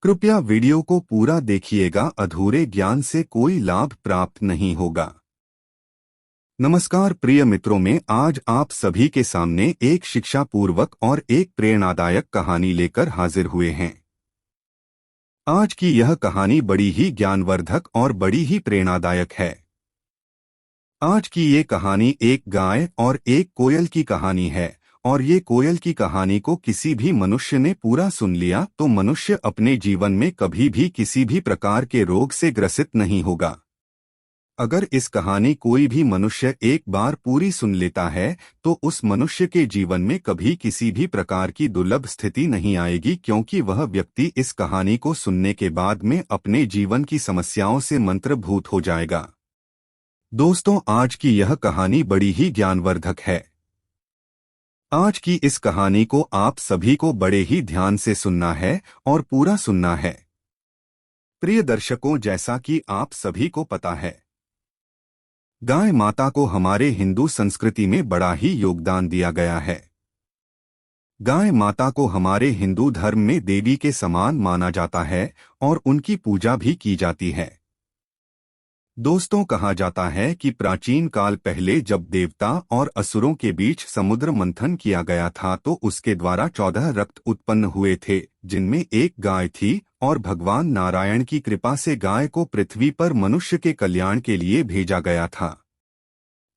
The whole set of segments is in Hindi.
कृपया वीडियो को पूरा देखिएगा, अधूरे ज्ञान से कोई लाभ प्राप्त नहीं होगा। नमस्कार प्रिय मित्रों, में आज आप सभी के सामने एक शिक्षापूर्वक और एक प्रेरणादायक कहानी लेकर हाजिर हुए हैं। आज की यह कहानी बड़ी ही ज्ञानवर्धक और बड़ी ही प्रेरणादायक है। आज की ये कहानी एक गाय और एक कोयल की कहानी है, और ये कोयल की कहानी को किसी भी मनुष्य ने पूरा सुन लिया तो मनुष्य अपने जीवन में कभी भी किसी भी प्रकार के रोग से ग्रसित नहीं होगा। अगर इस कहानी कोई भी मनुष्य एक बार पूरी सुन लेता है तो उस मनुष्य के जीवन में कभी किसी भी प्रकार की दुर्लभ स्थिति नहीं आएगी, क्योंकि वह व्यक्ति इस कहानी को सुनने के बाद में अपने जीवन की समस्याओं से मंत्रभूत हो जाएगा। दोस्तों, आज की यह कहानी बड़ी ही ज्ञानवर्धक है। आज की इस कहानी को आप सभी को बड़े ही ध्यान से सुनना है और पूरा सुनना है। प्रिय दर्शकों, जैसा कि आप सभी को पता है, गाय माता को हमारे हिंदू संस्कृति में बड़ा ही योगदान दिया गया है। गाय माता को हमारे हिंदू धर्म में देवी के समान माना जाता है और उनकी पूजा भी की जाती है। दोस्तों, कहा जाता है कि प्राचीन काल पहले जब देवता और असुरों के बीच समुद्र मंथन किया गया था तो उसके द्वारा 14 रक्त उत्पन्न हुए थे, जिनमें एक गाय थी, और भगवान नारायण की कृपा से गाय को पृथ्वी पर मनुष्य के कल्याण के लिए भेजा गया था।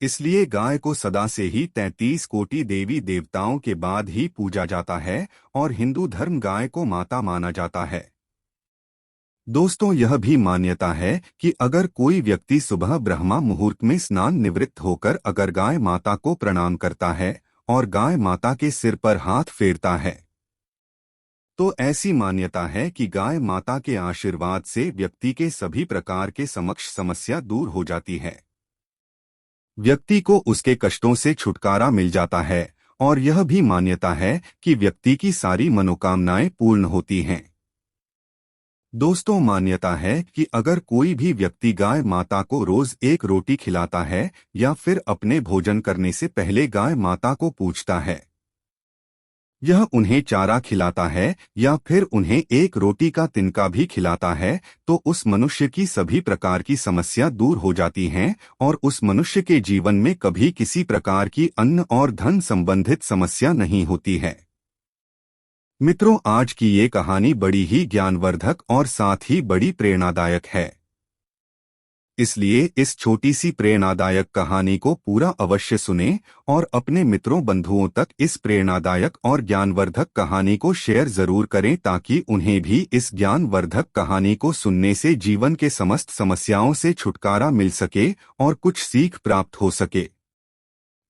इसलिए गाय को सदा से ही 33 कोटि देवी देवताओं के बाद ही पूजा जाता है और हिंदू धर्म गाय को माता माना जाता है। दोस्तों, यह भी मान्यता है कि अगर कोई व्यक्ति सुबह ब्रह्मा मुहूर्त में स्नान निवृत्त होकर अगर गाय माता को प्रणाम करता है और गाय माता के सिर पर हाथ फेरता है तो ऐसी मान्यता है कि गाय माता के आशीर्वाद से व्यक्ति के सभी प्रकार के समस्या दूर हो जाती है। व्यक्ति को उसके कष्टों से छुटकारा मिल जाता है, और यह भी मान्यता है कि व्यक्ति की सारी मनोकामनाएं पूर्ण होती हैं। दोस्तों, मान्यता है कि अगर कोई भी व्यक्ति गाय माता को रोज एक रोटी खिलाता है या फिर अपने भोजन करने से पहले गाय माता को पूछता है, यह उन्हें चारा खिलाता है या फिर उन्हें एक रोटी का तिनका भी खिलाता है, तो उस मनुष्य की सभी प्रकार की समस्या दूर हो जाती हैं और उस मनुष्य के जीवन में कभी किसी प्रकार की अन्न और धन संबंधित समस्या नहीं होती है। मित्रों, आज की ये कहानी बड़ी ही ज्ञानवर्धक और साथ ही बड़ी प्रेरणादायक है। इसलिए इस छोटी सी प्रेरणादायक कहानी को पूरा अवश्य सुनें और अपने मित्रों बंधुओं तक इस प्रेरणादायक और ज्ञानवर्धक कहानी को शेयर जरूर करें, ताकि उन्हें भी इस ज्ञानवर्धक कहानी को सुनने से जीवन के समस्त समस्याओं से छुटकारा मिल सके और कुछ सीख प्राप्त हो सके।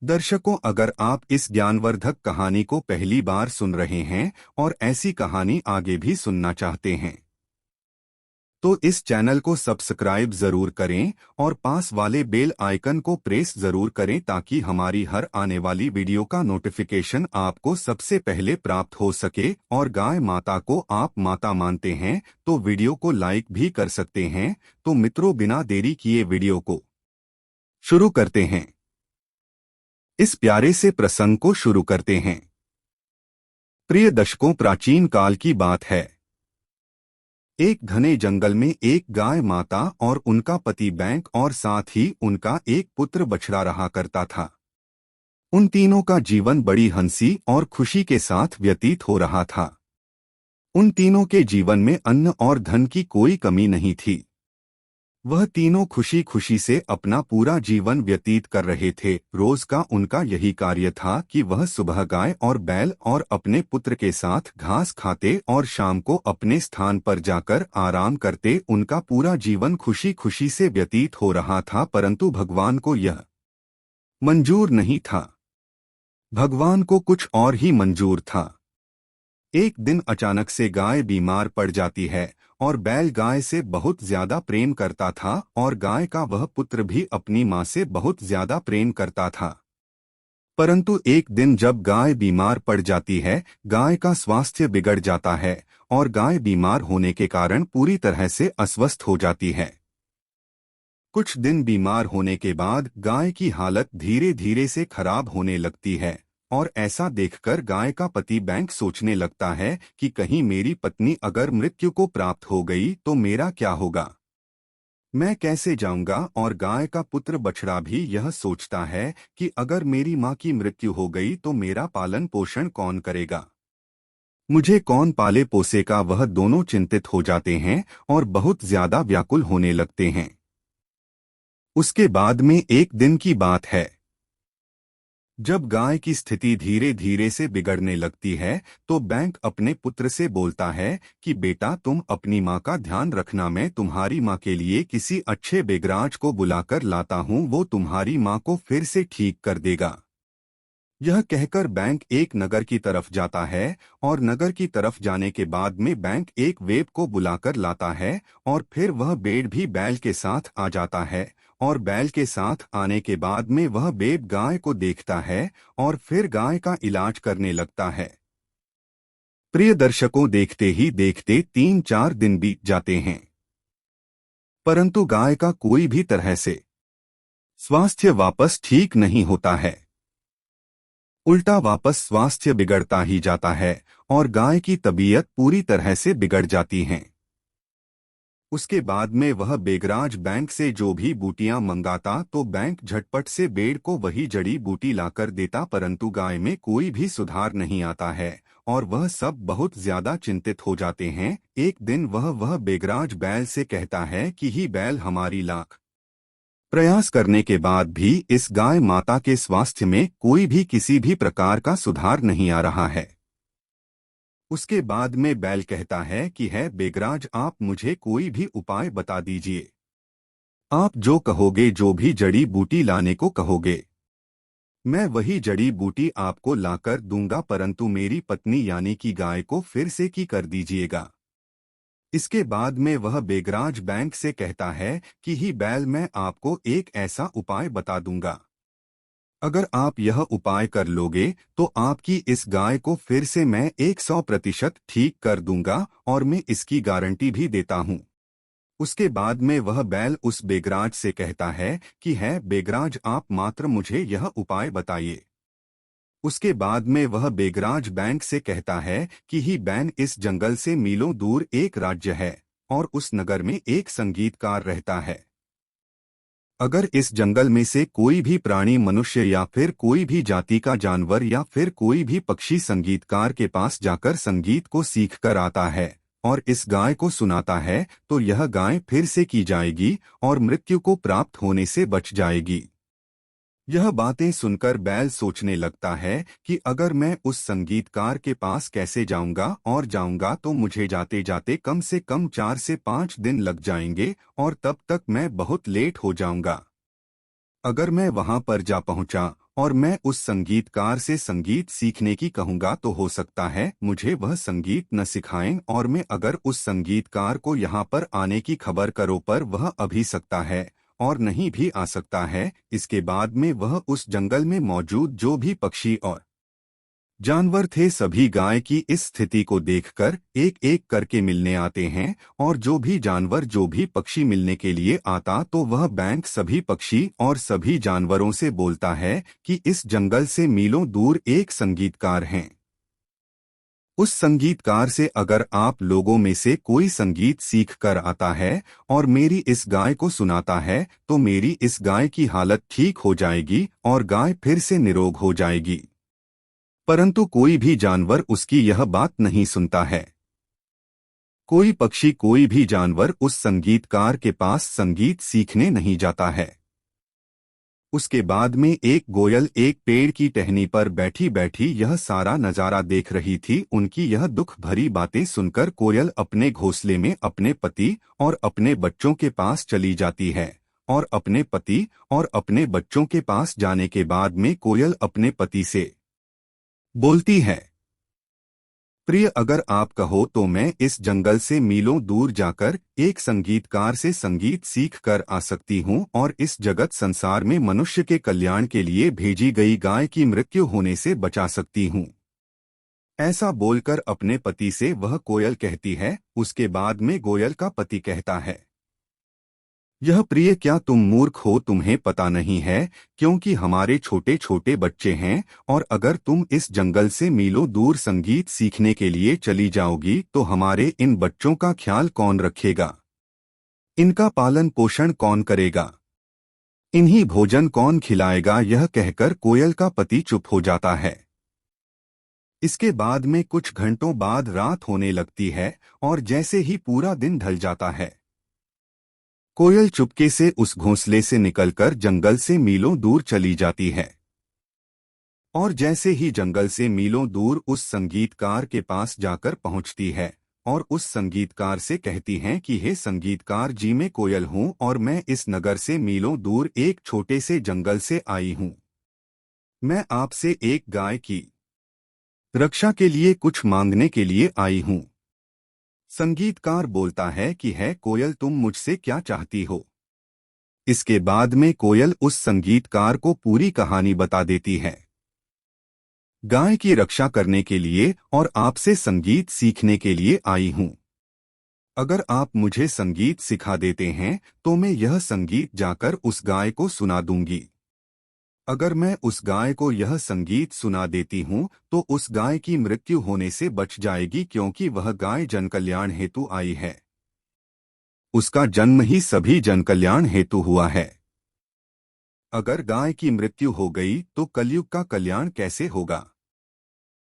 दर्शकों, अगर आप इस ज्ञानवर्धक कहानी को पहली बार सुन रहे हैं और ऐसी कहानी आगे भी सुनना चाहते हैं तो इस चैनल को सब्सक्राइब जरूर करें और पास वाले बेल आइकन को प्रेस जरूर करें, ताकि हमारी हर आने वाली वीडियो का नोटिफिकेशन आपको सबसे पहले प्राप्त हो सके। और गाय माता को आप माता मानते हैं तो वीडियो को लाइक भी कर सकते हैं। तो मित्रों, बिना देरी किए वीडियो को शुरू करते हैं। इस प्यारे से प्रसंग को शुरू करते हैं। प्रिय दर्शकों, प्राचीन काल की बात है। एक घने जंगल में एक गाय माता और उनका पति बैंक और साथ ही उनका एक पुत्र बछड़ा रहा करता था। उन तीनों का जीवन बड़ी हंसी और खुशी के साथ व्यतीत हो रहा था। उन तीनों के जीवन में अन्न और धन की कोई कमी नहीं थी। वह तीनों खुशी खुशी से अपना पूरा जीवन व्यतीत कर रहे थे। रोज का उनका यही कार्य था कि वह सुबह गाय और बैल और अपने पुत्र के साथ घास खाते और शाम को अपने स्थान पर जाकर आराम करते। उनका पूरा जीवन खुशी खुशी से व्यतीत हो रहा था, परंतु भगवान को यह मंजूर नहीं था। भगवान को कुछ और ही मंजूर था। एक दिन अचानक से गाय बीमार पड़ जाती है और बैल गाय से बहुत ज्यादा प्रेम करता था और गाय का वह पुत्र भी अपनी मां से बहुत ज्यादा प्रेम करता था। परंतु एक दिन जब गाय बीमार पड़ जाती है, गाय का स्वास्थ्य बिगड़ जाता है और गाय बीमार होने के कारण पूरी तरह से अस्वस्थ हो जाती है। कुछ दिन बीमार होने के बाद गाय की हालत धीरे धीरे से खराब होने लगती है और ऐसा देखकर गाय का पति बैंक सोचने लगता है कि कहीं मेरी पत्नी अगर मृत्यु को प्राप्त हो गई तो मेरा क्या होगा, मैं कैसे जाऊंगा। और गाय का पुत्र बछड़ा भी यह सोचता है कि अगर मेरी माँ की मृत्यु हो गई तो मेरा पालन पोषण कौन करेगा, मुझे कौन पाले पोसेगा। वह दोनों चिंतित हो जाते हैं और बहुत ज्यादा व्याकुल होने लगते हैं। उसके बाद में एक दिन की बात है, जब गाय की स्थिति धीरे धीरे से बिगड़ने लगती है तो बैंक अपने पुत्र से बोलता है कि बेटा तुम अपनी माँ का ध्यान रखना, मैं तुम्हारी माँ के लिए किसी अच्छे बेगराज को बुलाकर लाता हूँ, वो तुम्हारी माँ को फिर से ठीक कर देगा। यह कहकर बैंक एक नगर की तरफ जाता है और नगर की तरफ जाने के बाद में बैंक एक वेद को बुलाकर लाता है और फिर वह बेड़ भी बैल के साथ आ जाता है और बैल के साथ आने के बाद में वह बेब गाय को देखता है और फिर गाय का इलाज करने लगता है। प्रिय दर्शकों, देखते ही देखते 3-4 दिन बीत जाते हैं, परंतु गाय का कोई भी तरह से स्वास्थ्य वापस ठीक नहीं होता है। उल्टा वापस स्वास्थ्य बिगड़ता ही जाता है और गाय की तबीयत पूरी तरह से बिगड़ जाती है। उसके बाद में वह बेगराज बैंक से जो भी बूटियां मंगाता तो बैंक झटपट से बेड़ को वही जड़ी बूटी लाकर देता, परंतु गाय में कोई भी सुधार नहीं आता है और वह सब बहुत ज्यादा चिंतित हो जाते हैं। एक दिन वह बेगराज बैल से कहता है कि ही बैल, हमारी लाख प्रयास करने के बाद भी इस गाय माता के स्वास्थ्य में कोई भी किसी भी प्रकार का सुधार नहीं आ रहा है। उसके बाद में बैल कहता है कि है बेगराज, आप मुझे कोई भी उपाय बता दीजिए, आप जो कहोगे, जो भी जड़ी बूटी लाने को कहोगे मैं वही जड़ी बूटी आपको लाकर दूंगा, परंतु मेरी पत्नी यानी कि गाय को फिर से की कर दीजिएगा। इसके बाद में वह बेगराज बैंक से कहता है कि ही बैल, मैं आपको एक ऐसा उपाय बता दूंगा, अगर आप यह उपाय कर लोगे तो आपकी इस गाय को फिर से मैं 100% ठीक कर दूंगा और मैं इसकी गारंटी भी देता हूं। उसके बाद में वह बैल उस बेगराज से कहता है कि है बेगराज, आप मात्र मुझे यह उपाय बताइए। उसके बाद में वह बेगराज बैंक से कहता है कि ही बैन, इस जंगल से मीलों दूर एक राज्य है और उस नगर में एक संगीतकार रहता है। अगर इस जंगल में से कोई भी प्राणी, मनुष्य या फिर कोई भी जाति का जानवर या फिर कोई भी पक्षी संगीतकार के पास जाकर संगीत को सीख कर आता है और इस गाय को सुनाता है तो यह गाय फिर से की जाएगी और मृत्यु को प्राप्त होने से बच जाएगी। यह बातें सुनकर बैल सोचने लगता है कि अगर मैं उस संगीतकार के पास कैसे जाऊंगा और जाऊंगा तो मुझे जाते जाते कम से कम 4 से 5 दिन लग जाएंगे और तब तक मैं बहुत लेट हो जाऊंगा। अगर मैं वहां पर जा पहुंचा और मैं उस संगीतकार से संगीत सीखने की कहूंगा तो हो सकता है मुझे वह संगीत न सिखाएं और मैं अगर उस संगीतकार को यहाँ पर आने की खबर करो पर वह अभी सकता है और नहीं भी आ सकता है। इसके बाद में वह उस जंगल में मौजूद जो भी पक्षी और जानवर थे सभी गाय की इस स्थिति को देखकर एक एक करके मिलने आते हैं और जो भी जानवर, जो भी पक्षी मिलने के लिए आता तो वह बैंक सभी पक्षी और सभी जानवरों से बोलता है कि इस जंगल से मीलों दूर एक संगीतकार हैं। उस संगीतकार से अगर आप लोगों में से कोई संगीत सीख कर आता है और मेरी इस गाय को सुनाता है तो मेरी इस गाय की हालत ठीक हो जाएगी और गाय फिर से निरोग हो जाएगी। परंतु कोई भी जानवर उसकी यह बात नहीं सुनता है। कोई पक्षी, कोई भी जानवर उस संगीतकार के पास संगीत सीखने नहीं जाता है। उसके बाद में एक कोयल एक पेड़ की टहनी पर बैठी बैठी यह सारा नजारा देख रही थी। उनकी यह दुख भरी बातें सुनकर कोयल अपने घोंसले में अपने पति और अपने बच्चों के पास चली जाती है और अपने पति और अपने बच्चों के पास जाने के बाद में कोयल अपने पति से बोलती है, प्रिय, अगर आप कहो तो मैं इस जंगल से मीलों दूर जाकर एक संगीतकार से संगीत सीख कर आ सकती हूँ और इस जगत संसार में मनुष्य के कल्याण के लिए भेजी गई गाय की मृत्यु होने से बचा सकती हूँ। ऐसा बोलकर अपने पति से वह कोयल कहती है। उसके बाद में कोयल का पति कहता है, यह प्रिय क्या तुम मूर्ख हो, तुम्हें पता नहीं है क्योंकि हमारे छोटे छोटे बच्चे हैं, और अगर तुम इस जंगल से मीलों दूर संगीत सीखने के लिए चली जाओगी तो हमारे इन बच्चों का ख्याल कौन रखेगा, इनका पालन पोषण कौन करेगा, इन्हीं भोजन कौन खिलाएगा। यह कहकर कोयल का पति चुप हो जाता है। इसके बाद में कुछ घंटों बाद रात होने लगती है और जैसे ही पूरा दिन ढल जाता है, कोयल चुपके से उस घोंसले से निकलकर जंगल से मीलों दूर चली जाती है। और जैसे ही जंगल से मीलों दूर उस संगीतकार के पास जाकर पहुंचती है और उस संगीतकार से कहती हैं कि हे संगीतकार जी, मैं कोयल हूं और मैं इस नगर से मीलों दूर एक छोटे से जंगल से आई हूं। मैं आपसे एक गाय की रक्षा के लिए कुछ मांगने के लिए आई हूं। संगीतकार बोलता है कि है कोयल, तुम मुझसे क्या चाहती हो। इसके बाद में कोयल उस संगीतकार को पूरी कहानी बता देती है। गाय की रक्षा करने के लिए और आपसे संगीत सीखने के लिए आई हूं। अगर आप मुझे संगीत सिखा देते हैं तो मैं यह संगीत जाकर उस गाय को सुना दूंगी। अगर मैं उस गाय को यह संगीत सुना देती हूं तो उस गाय की मृत्यु होने से बच जाएगी, क्योंकि वह गाय जनकल्याण हेतु आई है। उसका जन्म ही सभी जनकल्याण हेतु हुआ है। अगर गाय की मृत्यु हो गई तो कलयुग का कल्याण कैसे होगा,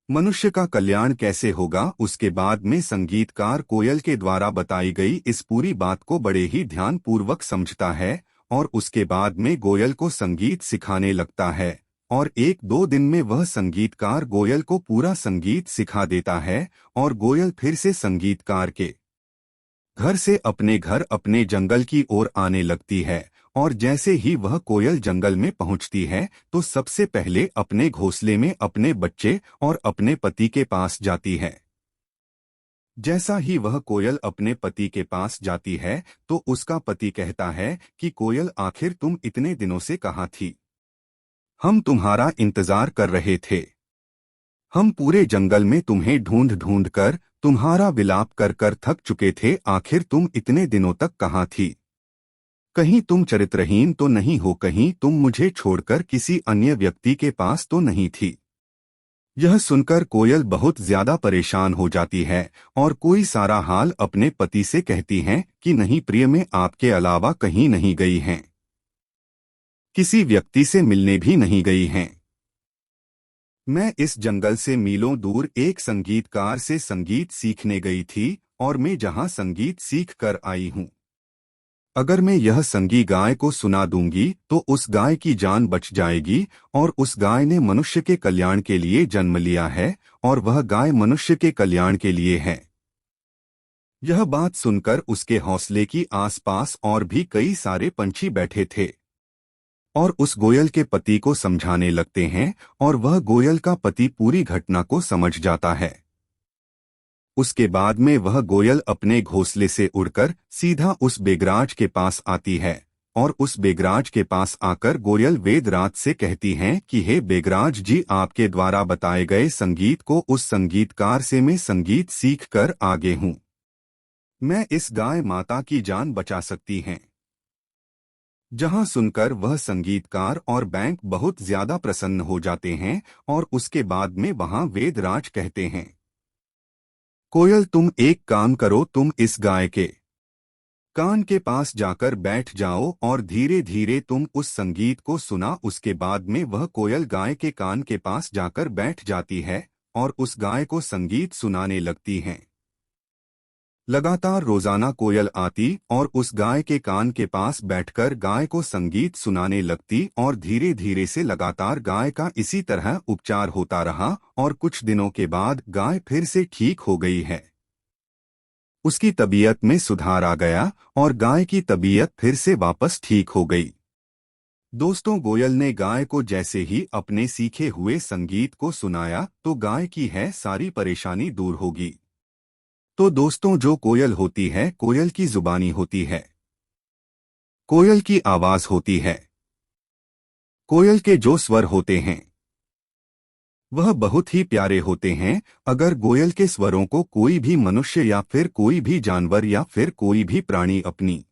मनुष्य का कल्याण कैसे होगा। उसके बाद में संगीतकार कोयल के द्वारा बताई गई इस पूरी बात को बड़े ही ध्यानपूर्वक समझता है और उसके बाद में गोयल को संगीत सिखाने लगता है। और एक दो दिन में वह संगीतकार गोयल को पूरा संगीत सिखा देता है और गोयल फिर से संगीतकार के घर से अपने घर अपने जंगल की ओर आने लगती है। और जैसे ही वह कोयल जंगल में पहुंचती है तो सबसे पहले अपने घोंसले में अपने बच्चे और अपने पति के पास जाती है। जैसा ही वह कोयल अपने पति के पास जाती है तो उसका पति कहता है कि कोयल, आखिर तुम इतने दिनों से कहाँ थी, हम तुम्हारा इंतजार कर रहे थे। हम पूरे जंगल में तुम्हें ढूंढ ढूंढ कर तुम्हारा विलाप कर कर थक चुके थे। आखिर तुम इतने दिनों तक कहाँ थी, कहीं तुम चरित्रहीन तो नहीं हो, कहीं तुम मुझे छोड़कर किसी अन्य व्यक्ति के पास तो नहीं थी। यह सुनकर कोयल बहुत ज्यादा परेशान हो जाती है और कोई सारा हाल अपने पति से कहती हैं कि नहीं प्रिय, मैं आपके अलावा कहीं नहीं गई हैं, किसी व्यक्ति से मिलने भी नहीं गई हैं। मैं इस जंगल से मीलों दूर एक संगीतकार से संगीत सीखने गई थी और मैं जहां संगीत सीख कर आई हूं। अगर मैं यह संगी गाय को सुना दूंगी तो उस गाय की जान बच जाएगी, और उस गाय ने मनुष्य के कल्याण के लिए जन्म लिया है और वह गाय मनुष्य के कल्याण के लिए है। यह बात सुनकर उसके हौसले की आसपास और भी कई सारे पंछी बैठे थे और उस गोयल के पति को समझाने लगते हैं और वह गोयल का पति पूरी घटना को समझ जाता है। उसके बाद में वह गोयल अपने घोंसले से उड़कर सीधा उस बेगराज के पास आती है और उस बेगराज के पास आकर गोयल वेदराज से कहती हैं कि हे बेगराज जी, आपके द्वारा बताए गए संगीत को उस संगीतकार से मैं संगीत सीख कर आगे हूं। मैं इस गाय माता की जान बचा सकती हैं। जहां सुनकर वह संगीतकार और बैंक बहुत ज्यादा प्रसन्न हो जाते हैं और उसके बाद में वहां वेदराज कहते हैं, कोयल तुम एक काम करो, तुम इस गाय के कान के पास जाकर बैठ जाओ और धीरे धीरे तुम उस संगीत को सुना। उसके बाद में वह कोयल गाय के कान के पास जाकर बैठ जाती है और उस गाय को संगीत सुनाने लगती हैं। लगातार रोजाना कोयल आती और उस गाय के कान के पास बैठकर गाय को संगीत सुनाने लगती और धीरे धीरे से लगातार गाय का इसी तरह उपचार होता रहा और कुछ दिनों के बाद गाय फिर से ठीक हो गई है। उसकी तबीयत में सुधार आ गया और गाय की तबीयत फिर से वापस ठीक हो गई। दोस्तों, गोयल ने गाय को जैसे ही अपने सीखे हुए संगीत को सुनाया तो गाय की है सारी परेशानी दूर होगी। तो दोस्तों, जो कोयल होती है, कोयल की जुबानी होती है, कोयल की आवाज होती है, कोयल के जो स्वर होते हैं वह बहुत ही प्यारे होते हैं। अगर कोयल के स्वरों को कोई भी मनुष्य या फिर कोई भी जानवर या फिर कोई भी प्राणी अपनी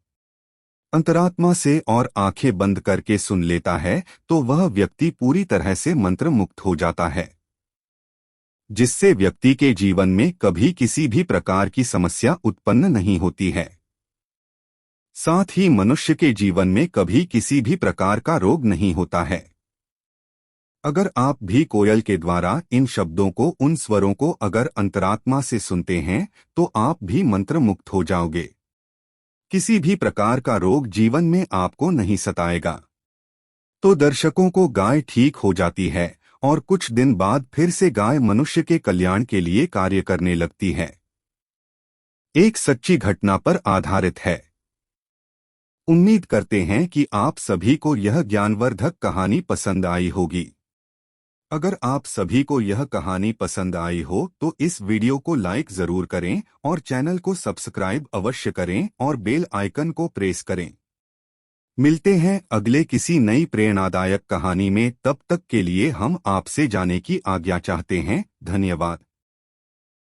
अंतरात्मा से और आंखें बंद करके सुन लेता है तो वह व्यक्ति पूरी तरह से मंत्र मुक्त हो जाता है, जिससे व्यक्ति के जीवन में कभी किसी भी प्रकार की समस्या उत्पन्न नहीं होती है। साथ ही मनुष्य के जीवन में कभी किसी भी प्रकार का रोग नहीं होता है। अगर आप भी कोयल के द्वारा इन शब्दों को, उन स्वरों को अगर अंतरात्मा से सुनते हैं तो आप भी मंत्र मुक्त हो जाओगे। किसी भी प्रकार का रोग जीवन में आपको नहीं सताएगा। तो दर्शकों को गाय ठीक हो जाती है और कुछ दिन बाद फिर से गाय मनुष्य के कल्याण के लिए कार्य करने लगती है। एक सच्ची घटना पर आधारित है। उम्मीद करते हैं कि आप सभी को यह ज्ञानवर्धक कहानी पसंद आई होगी। अगर आप सभी को यह कहानी पसंद आई हो तो इस वीडियो को लाइक जरूर करें और चैनल को सब्सक्राइब अवश्य करें और बेल आइकन को प्रेस करें। मिलते हैं अगले किसी नई प्रेरणादायक कहानी में, तब तक के लिए हम आपसे जाने की आज्ञा चाहते हैं। धन्यवाद।